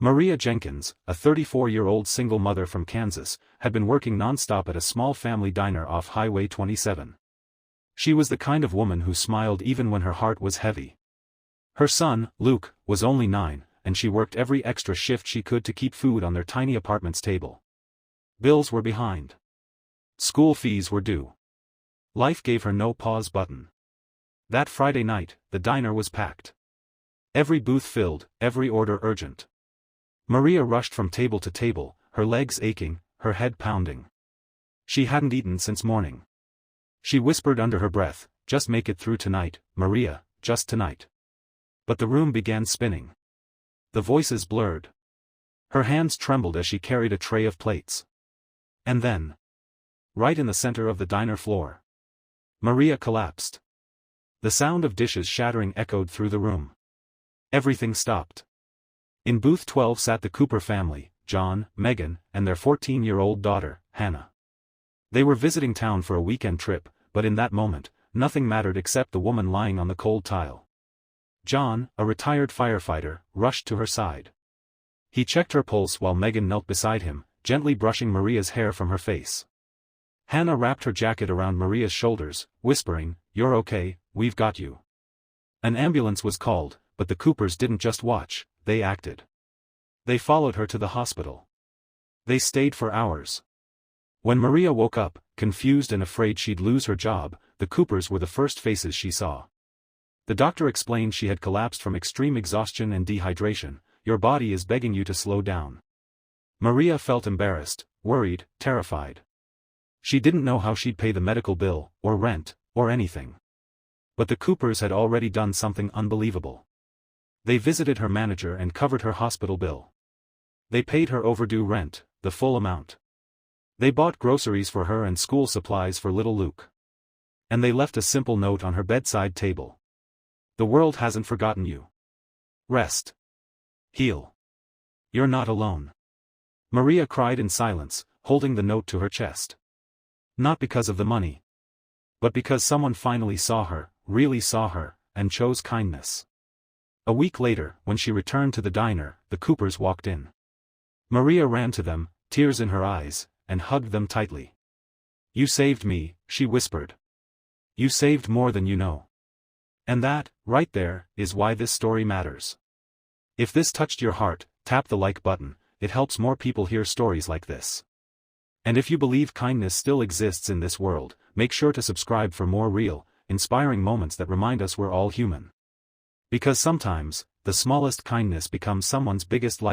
Maria Jenkins, a 34-year-old single mother from Kansas, had been working non-stop at a small family diner off Highway 27. She was the kind of woman who smiled even when her heart was heavy. Her son, Luke, was only 9, and she worked every extra shift she could to keep food on their tiny apartment's table. Bills were behind. School fees were due. Life gave her no pause button. That Friday night, the diner was packed. Every booth filled, every order urgent. Maria rushed from table to table, her legs aching, her head pounding. She hadn't eaten since morning. She whispered under her breath, "Just make it through tonight, Maria, just tonight." But the room began spinning. The voices blurred. Her hands trembled as she carried a tray of plates. And then, right in the center of the diner floor, Maria collapsed. The sound of dishes shattering echoed through the room. Everything stopped. In booth 12 sat the Cooper family, John, Megan, and their 14-year-old daughter, Hannah. They were visiting town for a weekend trip, but in that moment, nothing mattered except the woman lying on the cold tile. John, a retired firefighter, rushed to her side. He checked her pulse while Megan knelt beside him, gently brushing Maria's hair from her face. Hannah wrapped her jacket around Maria's shoulders, whispering, "You're okay, we've got you." An ambulance was called, but the Coopers didn't just watch, they acted. They followed her to the hospital. They stayed for hours. When Maria woke up, confused and afraid she'd lose her job, the Coopers were the first faces she saw. The doctor explained she had collapsed from extreme exhaustion and dehydration. "Your body is begging you to slow down." Maria felt embarrassed, worried, terrified. She didn't know how she'd pay the medical bill, or rent, or anything. But the Coopers had already done something unbelievable. They visited her manager and covered her hospital bill. They paid her overdue rent, the full amount. They bought groceries for her and school supplies for little Luke. And they left a simple note on her bedside table. "The world hasn't forgotten you. Rest. Heal. You're not alone." Maria cried in silence, holding the note to her chest. Not because of the money. But because someone finally saw her, really saw her, and chose kindness. A week later, when she returned to the diner, the Coopers walked in. Maria ran to them, tears in her eyes, and hugged them tightly. "You saved me," she whispered. "You saved more than you know." And that, right there, is why this story matters. If this touched your heart, tap the like button. It helps more people hear stories like this. And if you believe kindness still exists in this world, make sure to subscribe for more real, inspiring moments that remind us we're all human. Because sometimes, the smallest kindness becomes someone's biggest life.